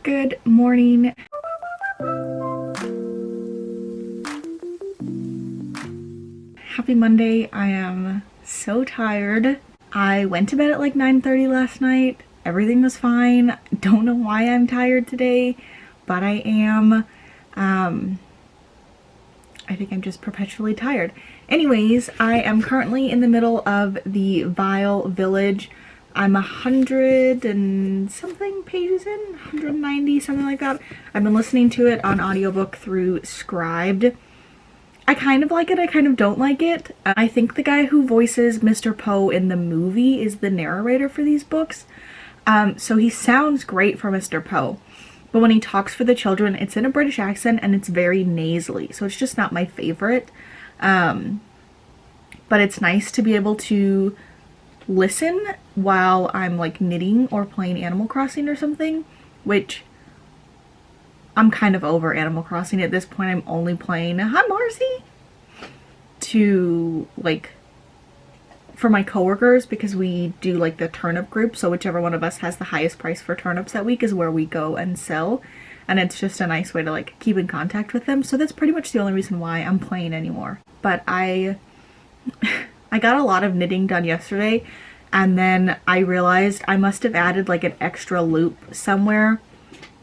Good morning. Happy Monday. I am so tired. I went to bed at like 9:30 last night. Everything was fine. Don't know why I'm tired today, but I am. I think I'm just perpetually tired. Anyways, I am currently in the middle of the Vile Village. I'm 100 and something pages in, 190, something like that. I've been listening to it on audiobook through Scribed. I kind of like it, I kind of don't like it. I think the guy who voices Mr. Poe in the movie is the narrator for these books. So he sounds great for Mr. Poe. But when he talks for the children, it's in a British accent and it's very nasally. So it's just not my favorite. But it's nice to be able to listen while I'm like knitting or playing Animal Crossing or something, which I'm kind of over Animal Crossing at this point. I'm only playing, hi Marcy, to like for my coworkers because we do like the turnip group, so whichever one of us has the highest price for turnips that week is where we go and sell, and it's just a nice way to like keep in contact with them. So that's pretty much the only reason why I'm playing anymore. But I got a lot of knitting done yesterday, and then I realized I must have added like an extra loop somewhere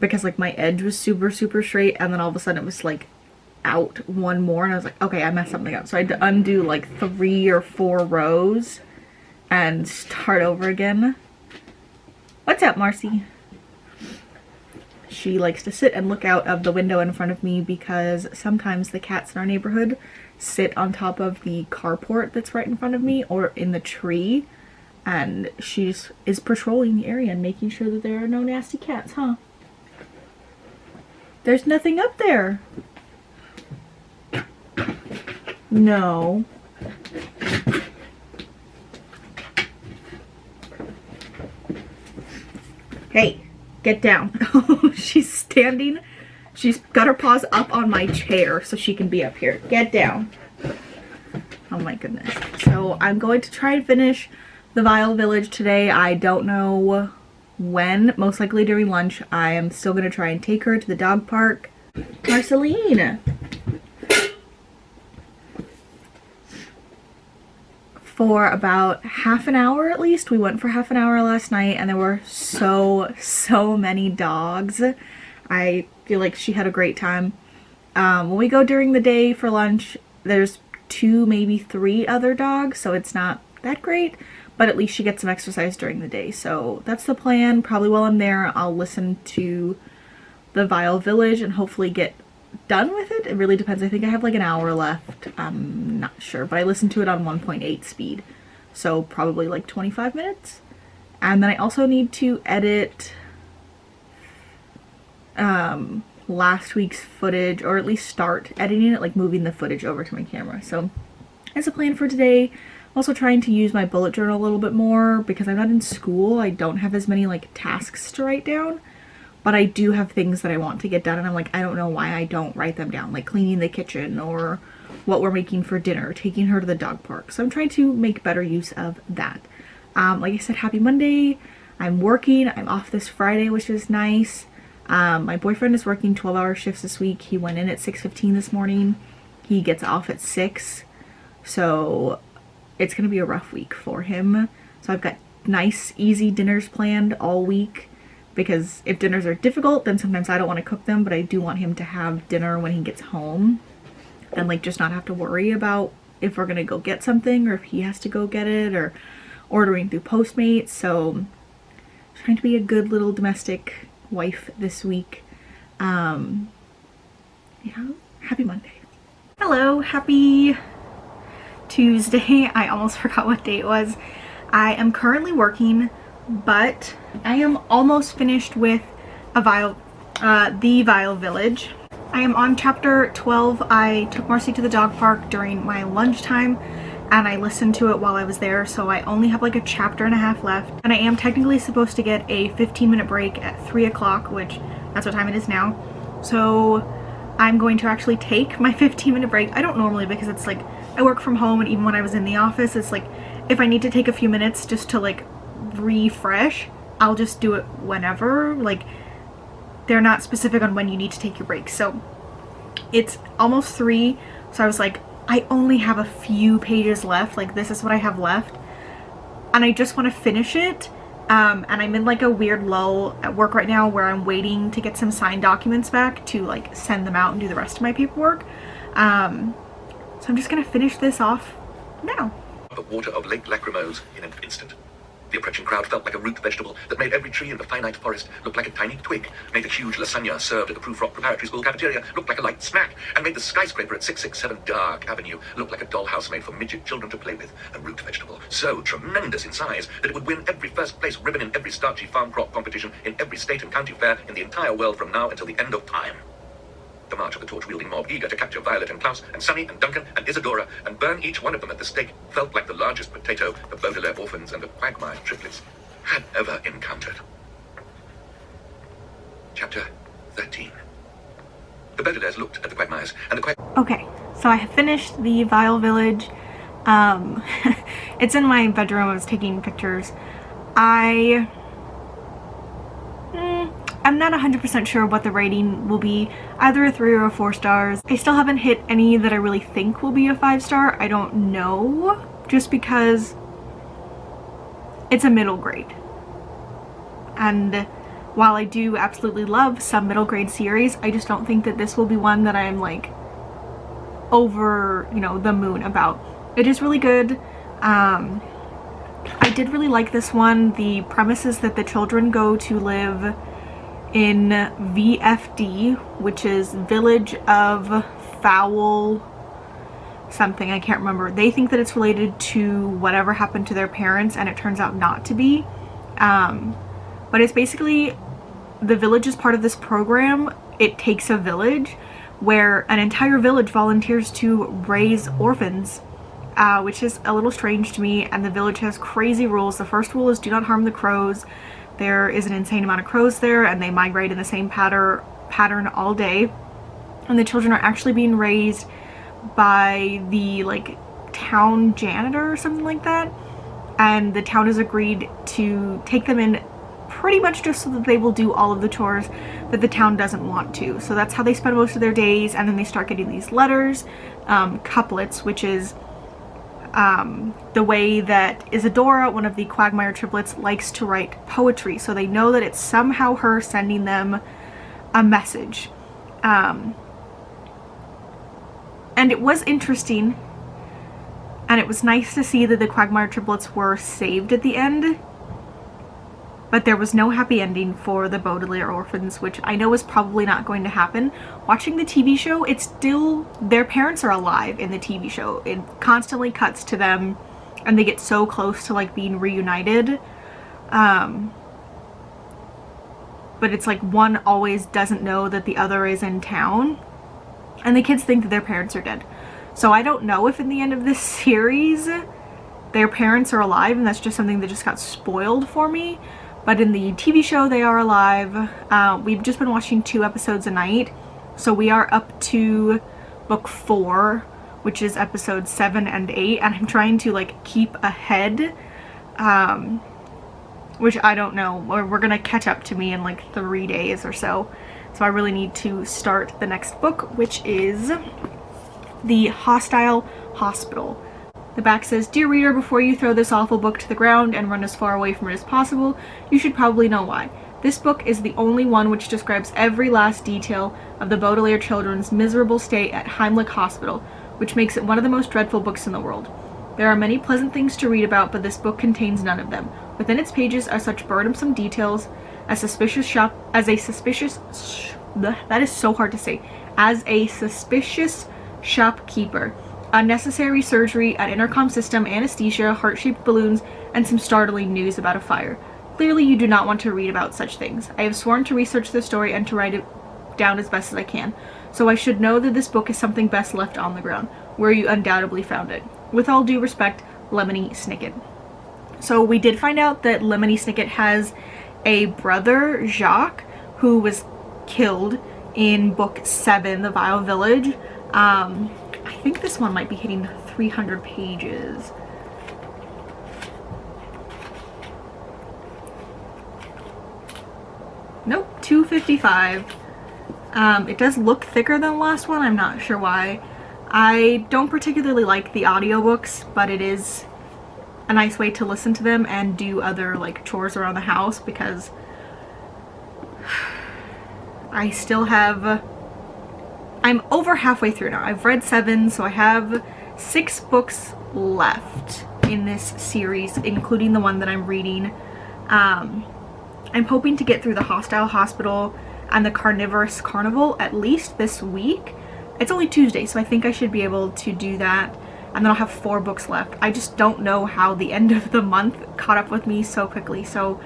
because like my edge was super straight, and then all of a sudden it was like out one more, and I was like, okay, I messed something up. So I had to undo like 3 or 4 rows and start over again. What's up, Marcy? She likes to sit and look out of the window in front of me because sometimes the cats in our neighborhood sit on top of the carport that's right in front of me or in the tree, and she is patrolling the area and making sure that there are no nasty cats, huh? There's nothing up there. No. Hey, get down. She's standing. She's got her paws up on my chair so she can be up here. Get down. Oh my goodness. So I'm going to try and finish the Vile Village today. I don't know when. Most likely during lunch. I am still going to try and take her to the dog park. Marceline! For about half an hour at least. We went for half an hour last night and there were so many dogs. I feel like she had a great time. When we go during the day for lunch, there's 2, maybe 3 other dogs, so it's not that great, but at least she gets some exercise during the day. So that's the plan. Probably while I'm there, I'll listen to the Vile Village and hopefully get done with it. It really depends. I think I have like an hour left. I'm not sure, but I listened to it on 1.8 speed, so probably like 25 minutes. And then I also need to edit last week's footage, or at least start editing it, like moving the footage over to my camera. So as a plan for today, I'm also trying to use my bullet journal a little bit more because I'm not in school. I don't have as many like tasks to write down. But I do have things that I want to get done, and I'm like, I don't know why I don't write them down, like cleaning the kitchen or what we're making for dinner, taking her to the dog park. So I'm trying to make better use of that. Like I said, happy Monday. I'm working. I'm off this Friday, which is nice. My boyfriend is working 12-hour shifts this week. He went in at 6:15 this morning. He gets off at 6. So it's going to be a rough week for him. So I've got nice, easy dinners planned all week. Because if dinners are difficult, then sometimes I don't want to cook them, but I do want him to have dinner when he gets home and like just not have to worry about if we're gonna go get something or if he has to go get it or ordering through Postmates. So trying to be a good little domestic wife this week. Yeah, happy Monday. Hello, happy Tuesday. I almost forgot what day it was. I am currently working, but I am almost finished with the Vile Village. I am on chapter 12. I took Marcy to the dog park during my lunchtime and I listened to it while I was there, so I only have like a chapter and a half left. And I am technically supposed to get a 15-minute break at 3 o'clock, which that's what time it is now. So I'm going to actually take my 15-minute break. I don't normally, because it's like I work from home, and even when I was in the office, it's like if I need to take a few minutes just to like refresh, I'll just do it whenever. Like they're not specific on when you need to take your break. So it's almost 3, so I was like, I only have a few pages left, like this is what I have left, and I just want to finish it. And I'm in like a weird lull at work right now where I'm waiting to get some signed documents back to like send them out and do the rest of my paperwork. So I'm just gonna finish this off now. The water of Lake Lachrymose in an instant. The approaching crowd felt like a root vegetable that made every tree in the finite forest look like a tiny twig, made the huge lasagna served at the Proof Rock Preparatory School cafeteria look like a light snack, and made the skyscraper at 667 Dark Avenue look like a dollhouse made for midget children to play with. A root vegetable so tremendous in size that it would win every first place ribbon in every starchy farm crop competition in every state and county fair in the entire world from now until the end of time. The march of the torch-wielding mob, eager to capture Violet and Klaus and Sunny and Duncan and Isadora and burn each one of them at the stake, felt like the largest potato the Baudelaire orphans and the Quagmire triplets had ever encountered. Chapter 13. The Baudelaires looked at the Quagmires and the Okay, so I have finished the Vile Village. It's in my bedroom. I was taking pictures. I'm not 100% sure what the rating will be, either a 3 or a 4 stars. I still haven't hit any that I really think will be a 5-star. I don't know, just because it's a middle grade. And while I do absolutely love some middle grade series, I just don't think that this will be one that I'm like over, you know, the moon about. It is really good. I did really like this one. The premise is that the children go to live in VFD, which is Village of Foul something, I can't remember. They think that it's related to whatever happened to their parents, and it turns out not to be. But it's basically, the village is part of this program. It takes a village where an entire village volunteers to raise orphans, which is a little strange to me, and the village has crazy rules. The first rule is do not harm the crows. There is an insane amount of crows there, and they migrate in the same pattern all day. And the children are actually being raised by the like town janitor or something like that. And the town has agreed to take them in pretty much just so that they will do all of the chores that the town doesn't want to. So that's how they spend most of their days, and then they start getting these letters, couplets, which is the way that Isadora, one of the Quagmire triplets, likes to write poetry, so they know that it's somehow her sending them a message. And it was interesting, and it was nice to see that the Quagmire triplets were saved at the end, but there was no happy ending for the Baudelaire orphans, which I know is probably not going to happen. Watching the TV show, it's still, their parents are alive in the TV show. It constantly cuts to them, and they get so close to like being reunited. But it's like one always doesn't know that the other is in town, and the kids think that their parents are dead. So I don't know if in the end of this series their parents are alive, and that's just something that just got spoiled for me. But in the TV show, they are alive. We've just been watching 2 episodes a night. So we are up to book 4, which is episodes 7 and 8. And I'm trying to like keep ahead, which I don't know. We're gonna catch up to me in like 3 days or so. So I really need to start the next book, which is The Hostile Hospital. The back says, "Dear reader, before you throw this awful book to the ground and run as far away from it as possible, you should probably know why. This book is the only one which describes every last detail of the Baudelaire children's miserable stay at Heimlich Hospital, which makes it one of the most dreadful books in the world. There are many pleasant things to read about, but this book contains none of them. Within its pages are such burdensome details as a suspicious shopkeeper, unnecessary surgery, an intercom system, anesthesia, heart-shaped balloons, and some startling news about a fire. Clearly you do not want to read about such things. I have sworn to research the story and to write it down as best as I can, so I should know that this book is something best left on the ground, where you undoubtedly found it. With all due respect, Lemony Snicket." So we did find out that Lemony Snicket has a brother, Jacques, who was killed in book 7, The Vile Village. I think this one might be hitting 300 pages. Nope, 2:55. It does look thicker than the last one. I'm not sure why. I don't particularly like the audiobooks, but it is a nice way to listen to them and do other like chores around the house, because I still have, I'm over halfway through now. I've read 7, so I have 6 books left in this series, including the one that I'm reading. I'm hoping to get through the Hostile Hospital and the Carnivorous Carnival at least this week. It's only Tuesday, so I think I should be able to do that, and then I'll have 4 books left. I just don't know how the end of the month caught up with me so quickly, so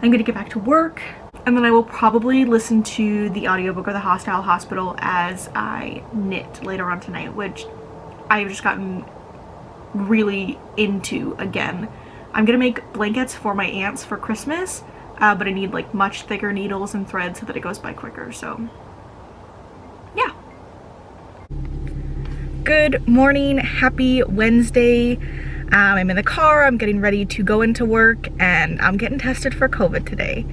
I'm gonna get back to work, and then I will probably listen to the audiobook of the Hostile Hospital as I knit later on tonight, which I've just gotten really into again. I'm gonna make blankets for my aunts for Christmas, but I need like much thicker needles and thread so that it goes by quicker, so yeah. Good morning, happy Wednesday. I'm in the car, I'm getting ready to go into work, and I'm getting tested for COVID today.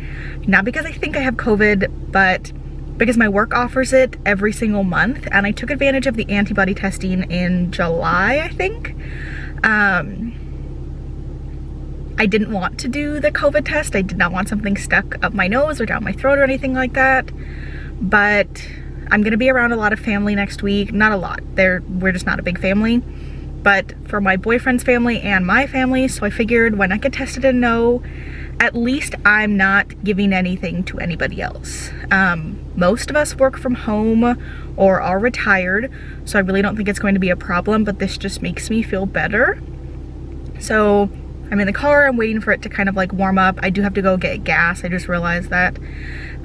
Not because I think I have COVID, but because my work offers it every single month, and I took advantage of the antibody testing in July, I think. I didn't want to do the COVID test. I did not want something stuck up my nose or down my throat or anything like that, but I'm gonna be around a lot of family next week. Not a lot, we're just not a big family, but for my boyfriend's family and my family, so I figured when I get tested and know, at least I'm not giving anything to anybody else. Most of us work from home or are retired, so I really don't think it's going to be a problem, but this just makes me feel better. So I'm in the car, I'm waiting for it to kind of like warm up. I do have to go get gas, I just realized that.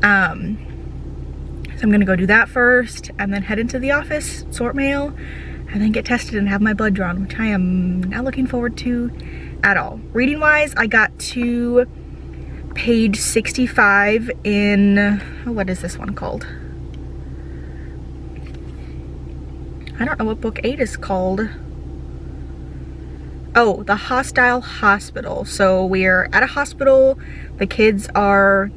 So I'm gonna go do that first and then head into the office, sort mail, and then get tested and have my blood drawn, which I am not looking forward to at all. Reading wise, I got to page 65 in, what is this one called? I don't know what book 8 is called. Oh, the Hostile Hospital. So we're at a hospital, the kids are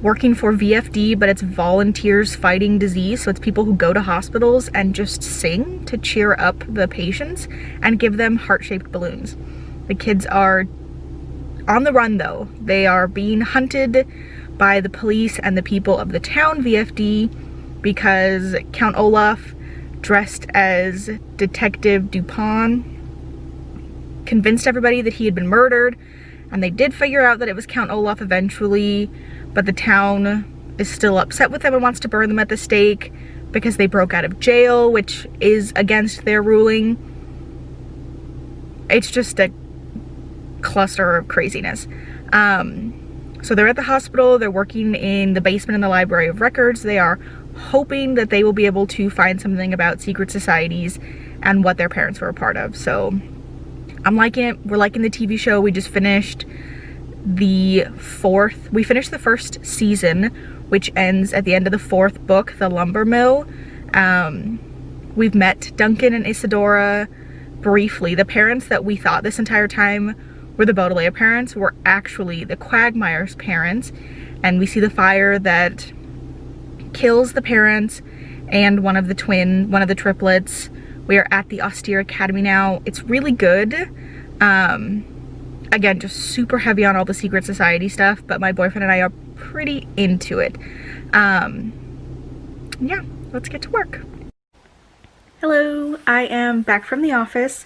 working for VFD, but it's volunteers fighting disease, so it's people who go to hospitals and just sing to cheer up the patients and give them heart-shaped balloons. The kids are on the run though. They are being hunted by the police and the people of the town VFD because Count Olaf, dressed as Detective Dupont, convinced everybody that he had been murdered, and they did figure out that it was Count Olaf eventually, but the town is still upset with them and wants to burn them at the stake because they broke out of jail, which is against their ruling. It's just a cluster of craziness. So they're at the hospital, they're working in the basement in the Library of Records. They are hoping that they will be able to find something about secret societies and what their parents were a part of. So I'm liking it. We're liking the TV show. We just finished we finished the first season, which ends at the end of the 4th book, The Lumber Mill. We've met Duncan and Isadora briefly. The parents that we thought this entire time were the Baudelaire parents were actually the Quagmire's parents, and we see the fire that kills the parents and one of the triplets. We are at the Austere Academy now. It's really good. Again, just super heavy on all the secret society stuff, but my boyfriend and I are pretty into it. Yeah, let's get to work. Hello, I am back from the office,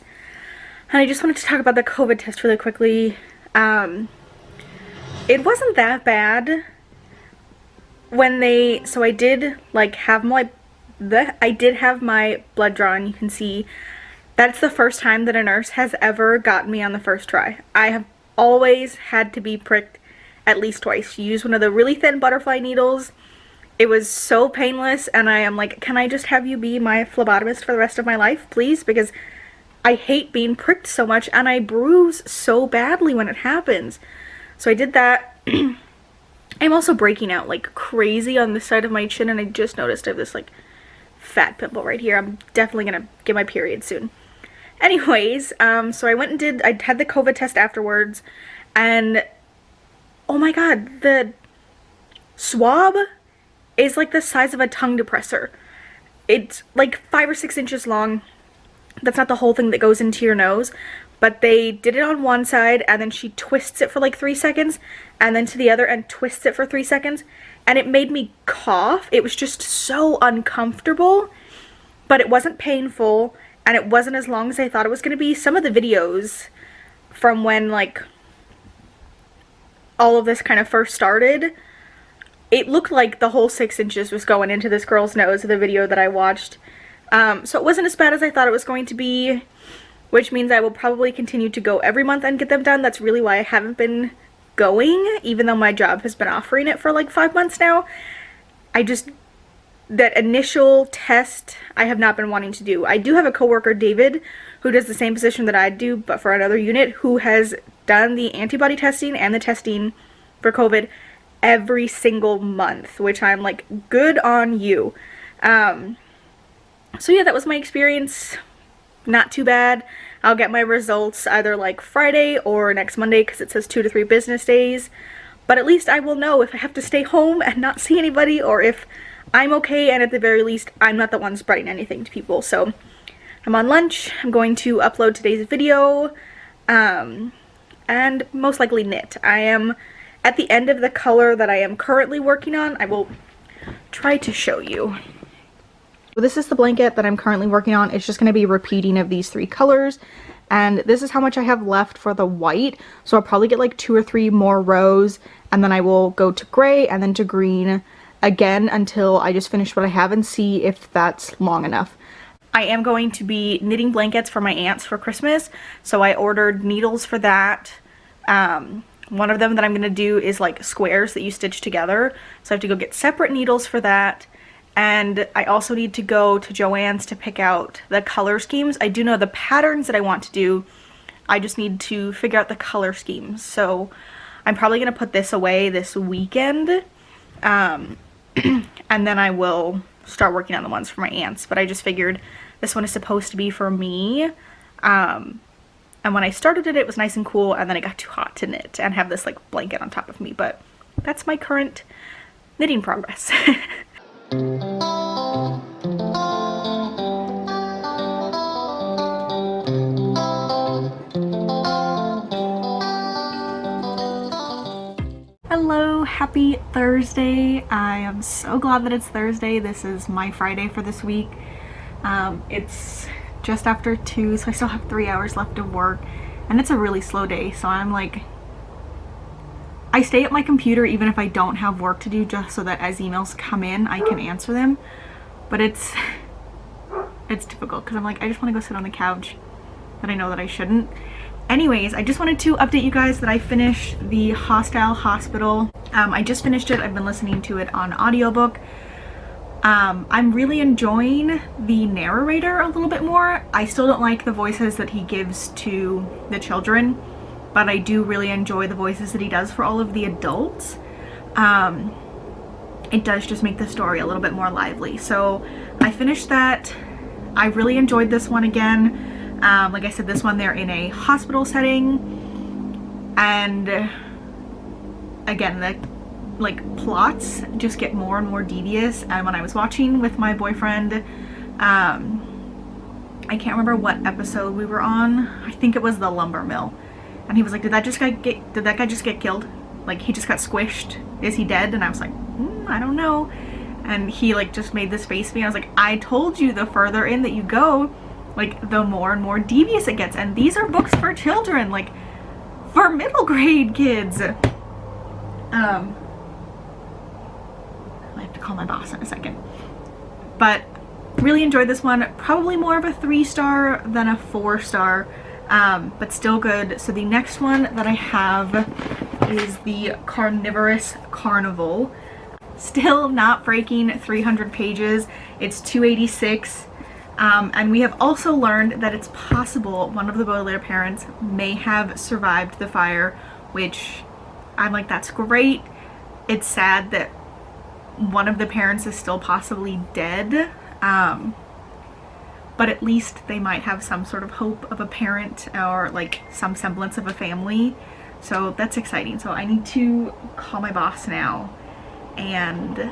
and I just wanted to talk about the COVID test really quickly. It wasn't that bad. So I did like have my blood drawn. You can see that's the first time that a nurse has ever gotten me on the first try. I have always had to be pricked at least twice. She used one of the really thin butterfly needles. It was so painless, and I am like, can I just have you be my phlebotomist for the rest of my life, please? Because I hate being pricked so much, and I bruise so badly when it happens. So I did that. I'm also breaking out like crazy on this side of my chin, and I just noticed I have this like fat pimple right here. I'm definitely gonna get my period soon. Anyways, so I went and I had the COVID test afterwards, and oh my god, the swab is like the size of a tongue depressor. It's like 5 or 6 inches long. That's not the whole thing that goes into your nose, but they did it on one side and then she twists it for like 3 seconds and then to the other and twists it for 3 seconds, and it made me cough. It was just so uncomfortable, but it wasn't painful and it wasn't as long as I thought it was going to be. Some of the videos from when like all of this kind of first started, it looked like the whole 6 inches was going into this girl's nose, the video that I watched. So it wasn't as bad as I thought it was going to be, which means I will probably continue to go every month and get them done. That's really why I haven't been going, even though my job has been offering it for like 5 months now. That initial test I have not been wanting to do. I do have a coworker, David, who does the same position that I do, but for another unit, who has done the antibody testing and the testing for COVID every single month, which I'm like, good on you. So yeah, that was my experience. Not too bad. I'll get my results either like Friday or next Monday because it says 2 to 3 business days. But at least I will know if I have to stay home and not see anybody, or if I'm okay and at the very least I'm not the one spreading anything to people. So I'm on lunch. I'm going to upload today's video and most likely knit. I am at the end of the color that I am currently working on. I will try to show you. This is the blanket that I'm currently working on. It's just going to be repeating of these 3 colors, and this is how much I have left for the white. So I'll probably get like 2 or 3 more rows, and then I will go to gray and then to green again until I just finish what I have and see if that's long enough. I am going to be knitting blankets for my aunts for Christmas, so I ordered needles for that. One of them that I'm going to do is like squares that you stitch together, so I have to go get separate needles for that. And I also need to go to Joann's to pick out the color schemes. I do know the patterns that I want to do. I just need to figure out the color schemes. So I'm probably going to put this away this weekend. And then I will start working on the ones for my aunts. But I just figured this one is supposed to be for me. And when I started it, it was nice and cool. And then it got too hot to knit and have this like blanket on top of me. But that's my current knitting progress. Hello, happy Thursday. I am so glad that it's Thursday. This is my Friday for this week. It's just after 2, so I still have 3 hours left of work, and it's a really slow day, so I'm like, I stay at my computer even if I don't have work to do, just so that as emails come in I can answer them. But it's difficult because I'm like, I just want to go sit on the couch, but I know that I shouldn't. Anyways, I just wanted to update you guys that I finished the Hostile Hospital. I just finished it. I've been listening to it on audiobook. I'm really enjoying the narrator a little bit more. I still don't like the voices that he gives to the children, but I do really enjoy the voices that he does for all of the adults. It does just make the story a little bit more lively. So I finished that. I really enjoyed this one again. Like I said, this one they're in a hospital setting, and again, the like plots just get more and more devious. And when I was watching with my boyfriend, I can't remember what episode we were on. I think it was the lumber mill. And he was like, did that guy just get killed? Like, he just got squished? Is he dead? And I was like, I don't know. And he like just made this face at me. I was like, I told you, the further in that you go, like the more and more devious it gets. And these are books for children, like for middle grade kids. I have to call my boss in a second. But really enjoyed this one. Probably more of a 3-star than a 4-star. But still good. So the next one that I have is the Carnivorous Carnival. Still not breaking 300 pages. It's 286. And we have also learned that it's possible one of the Baudelaire parents may have survived the fire, which I'm like, that's great. It's sad that one of the parents is still possibly dead. But at least they might have some sort of hope of a parent or like some semblance of a family. So that's exciting. So I need to call my boss now and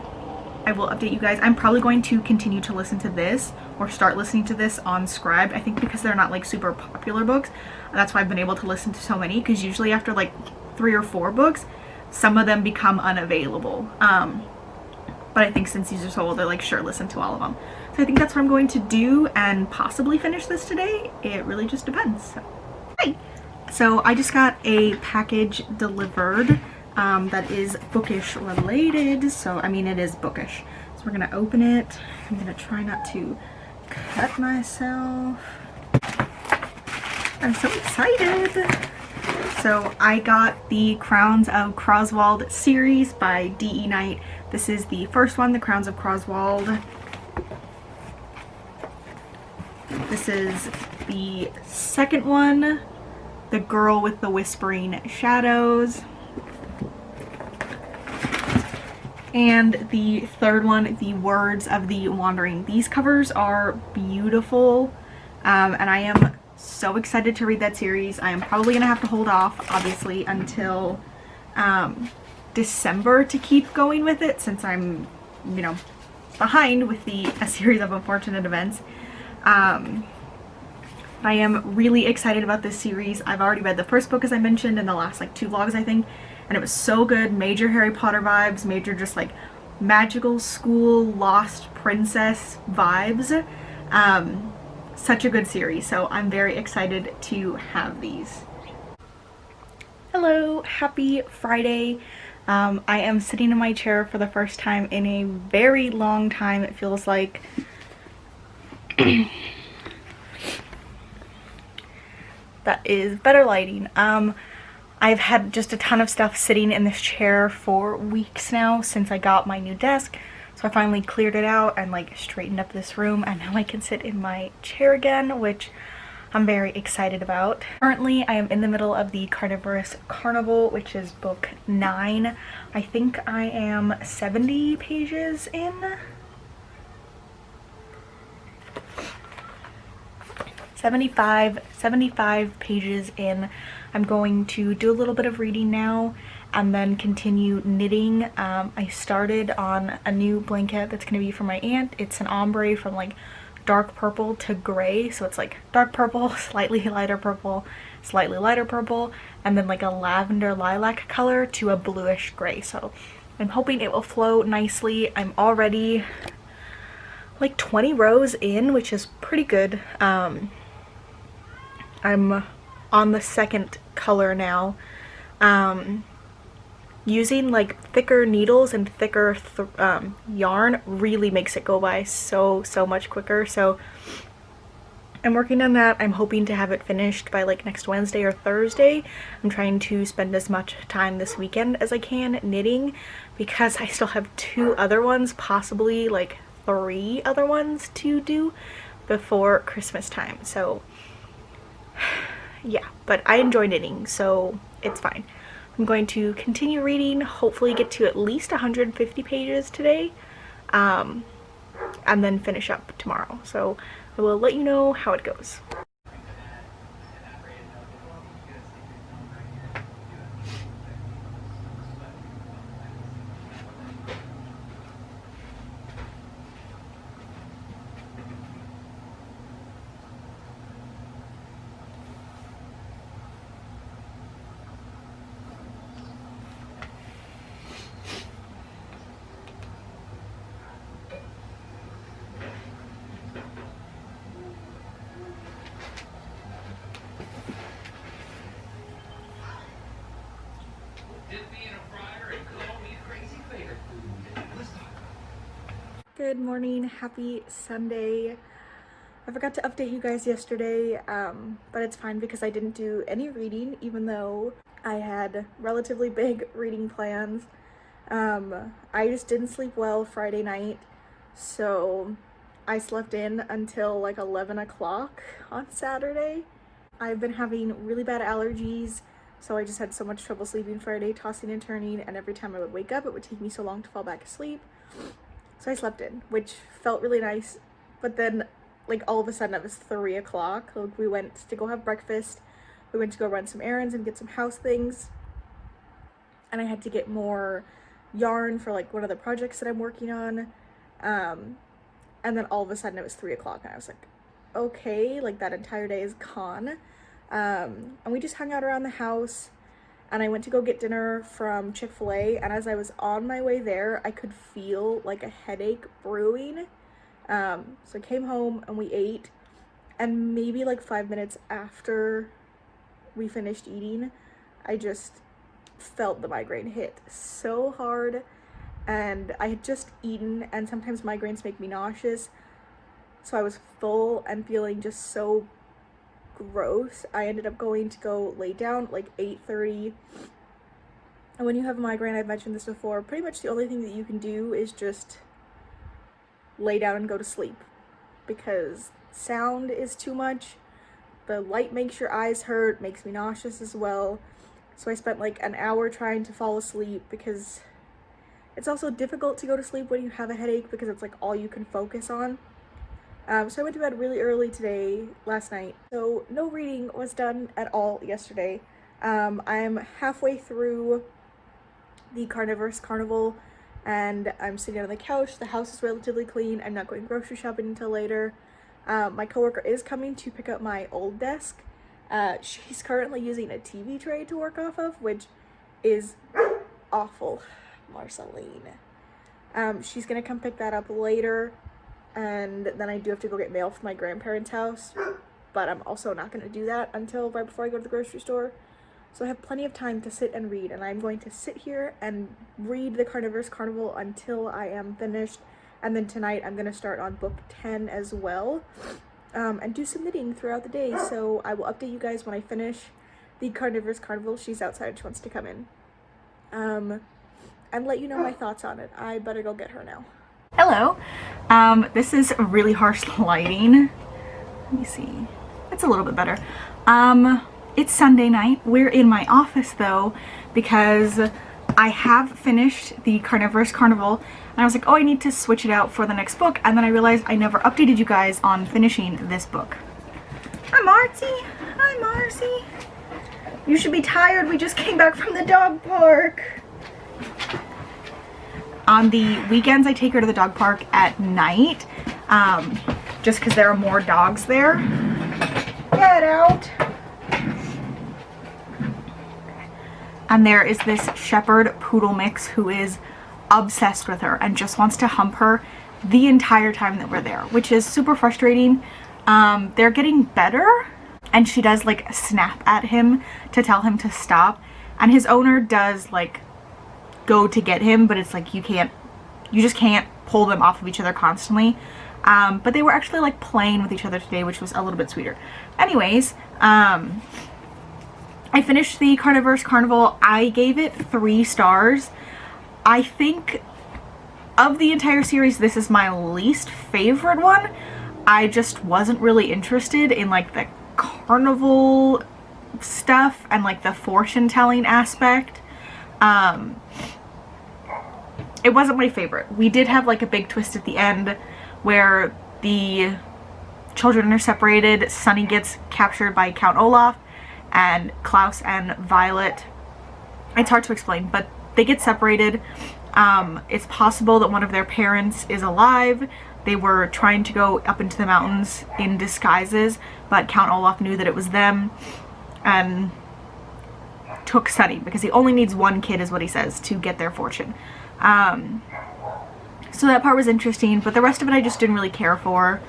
I will update you guys. I'm probably going to continue to listen to this or start listening to this on Scribd. I think because they're not like super popular books, that's why I've been able to listen to so many, because usually after like 3 or 4 books, some of them become unavailable. But I think since these are so old, they're like, sure, listen to all of them. So I think that's what I'm going to do, and possibly finish this today. It really just depends. So, hi. So I just got a package delivered that is bookish related. So, I mean, it is bookish. So we're gonna open it. I'm gonna try not to cut myself. I'm so excited. So I got the Crowns of Croswald series by D.E. Knight. This is the first one, the Crowns of Croswald. This is the second one, The Girl with the Whispering Shadows. And the third one, The Words of the Wandering. These covers are beautiful, and I am so excited to read that series. I am probably going to have to hold off, obviously, until December to keep going with it, since I'm, you know, behind with a series of unfortunate events. I am really excited about this series. I've already read the first book, as I mentioned, in the last like 2 vlogs, I think, and it was so good. Major Harry Potter vibes, major just like magical school lost princess vibes. Such a good series, so I'm very excited to have these. Hello, happy Friday. I am sitting in my chair for the first time in a very long time, it feels like. That is better lighting. I've had just a ton of stuff sitting in this chair for weeks now since I got my new desk. So I finally cleared it out and like straightened up this room, and now I can sit in my chair again, which I'm very excited about. Currently, I am in the middle of the Carnivorous Carnival, which is book 9. I think I am 70 pages in. 75 pages in. I'm going to do a little bit of reading now and then continue knitting. I started on a new blanket that's going to be for my aunt. It's an ombre from like dark purple to gray, so it's like dark purple, slightly lighter purple, slightly lighter purple, and then like a lavender lilac color to a bluish gray. So I'm hoping it will flow nicely. I'm already like 20 rows in, which is pretty good. I'm on the second color now. Using like thicker needles and thicker yarn really makes it go by so much quicker. So I'm working on that. I'm hoping to have it finished by like next Wednesday or Thursday. I'm trying to spend as much time this weekend as I can knitting, because I still have 2 other ones, possibly like 3 other ones to do before Christmas time. So yeah, but I enjoy knitting, so it's fine. I'm going to continue reading, hopefully get to at least 150 pages today, and then finish up tomorrow. So I will let you know how it goes. Good morning, happy Sunday. I forgot to update you guys yesterday, but it's fine because I didn't do any reading, even though I had relatively big reading plans. I just didn't sleep well Friday night, so I slept in until like 11 o'clock on Saturday. I've been having really bad allergies, so I just had so much trouble sleeping Friday, tossing and turning, and every time I would wake up, it would take me so long to fall back asleep. So I slept in, which felt really nice, but then like all of a sudden it was 3 o'clock. Like, we went to go have breakfast, we went to go run some errands and get some house things, and I had to get more yarn for like one of the projects that I'm working on. And then all of a sudden it was 3 o'clock and I was like, okay, like that entire day is gone. And we just hung out around the house, and I went to go get dinner from Chick-fil-A, and as I was on my way there, I could feel like a headache brewing. So I came home and we ate, and maybe like 5 minutes after we finished eating, I just felt the migraine hit so hard, and I had just eaten, and sometimes migraines make me nauseous, so I was full and feeling just so gross. I ended up going to go lay down like 8:30. And when you have a migraine, I've mentioned this before, pretty much the only thing that you can do is just lay down and go to sleep, because sound is too much. The light makes your eyes hurt, makes me nauseous as well. So I spent like an hour trying to fall asleep, because it's also difficult to go to sleep when you have a headache, because it's like all you can focus on. So I went to bed really early last night. So no reading was done at all yesterday. I'm halfway through the Carnivorous Carnival, and I'm sitting on the couch. The house is relatively clean. I'm not going grocery shopping until later. My coworker is coming to pick up my old desk. She's currently using a TV tray to work off of, which is awful, Marceline. She's gonna come pick that up later, and then I do have to go get mail from my grandparents' house, but I'm also not gonna do that until right before I go to the grocery store. So I have plenty of time to sit and read, and I'm going to sit here and read the Carnivorous Carnival until I am finished. And then tonight I'm gonna start on book 10 as well, and do some knitting throughout the day. So I will update you guys when I finish the Carnivorous Carnival. She's outside, she wants to come in, and let you know my thoughts on it. I better go get her now. Hello. This is really harsh lighting. Let me see. It's a little bit better. It's Sunday night. We're in my office though, because I have finished the Carnivorous Carnival, and I was like, oh, I need to switch it out for the next book, and then I realized I never updated you guys on finishing this book. Hi, Marcy. Hi, Marcy. You should be tired. We just came back from the dog park. On the weekends, I take her to the dog park at night, just because there are more dogs there. Get out. And there is this shepherd poodle mix who is obsessed with her and just wants to hump her the entire time that we're there, which is super frustrating. They're getting better, and she does like snap at him to tell him to stop, and his owner does like go to get him, but it's like you just can't pull them off of each other constantly. But they were actually like playing with each other today, which was a little bit sweeter. Anyways, I finished the Carnivorous Carnival. I gave it 3 stars. I think of the entire series, this is my least favorite one. I just wasn't really interested in like the carnival stuff and like the fortune telling aspect. It wasn't my favorite. We did have like a big twist at the end where the children are separated. Sunny gets captured by Count Olaf, and Klaus and Violet, it's hard to explain, but they get separated. It's possible that one of their parents is alive. They were trying to go up into the mountains in disguises, but Count Olaf knew that it was them and took Sunny, because he only needs one kid, is what he says, to get their fortune. So that part was interesting, but the rest of it I just didn't really care for.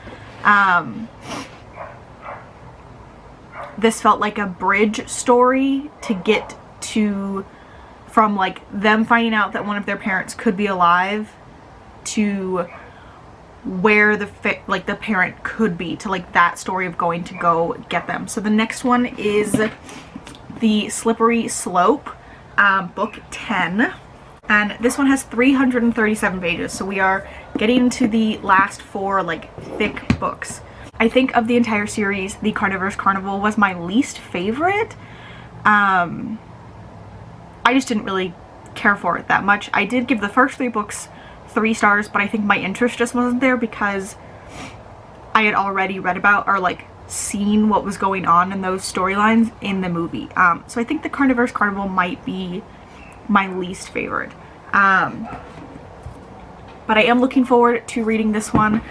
This felt like a bridge story to get to, from like them finding out that one of their parents could be alive to where the parent could be, to like that story of going to go get them. So the next one is the Slippery Slope, book 10, and this one has 337 pages, so we are getting to the last 4 like thick books. I think of the entire series, the Carnivorous Carnival was my least favorite. I just didn't really care for it that much. I did give the first 3 books 3 stars, but I think my interest just wasn't there because I had already read about or like seen what was going on in those storylines in the movie. So I think the Carnivorous Carnival might be my least favorite. But I am looking forward to reading this one.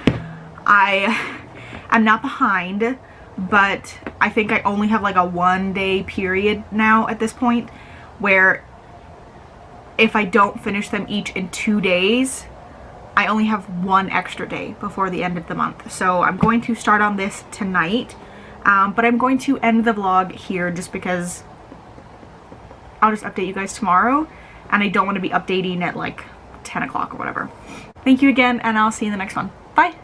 I'm not behind, but I think I only have like a 1-day period now at this point, where if I don't finish them each in 2 days, I only have 1 extra day before the end of the month. So I'm going to start on this tonight, but I'm going to end the vlog here just because I'll just update you guys tomorrow, and I don't want to be updating at like 10 o'clock or whatever. Thank you again, and I'll see you in the next one. Bye!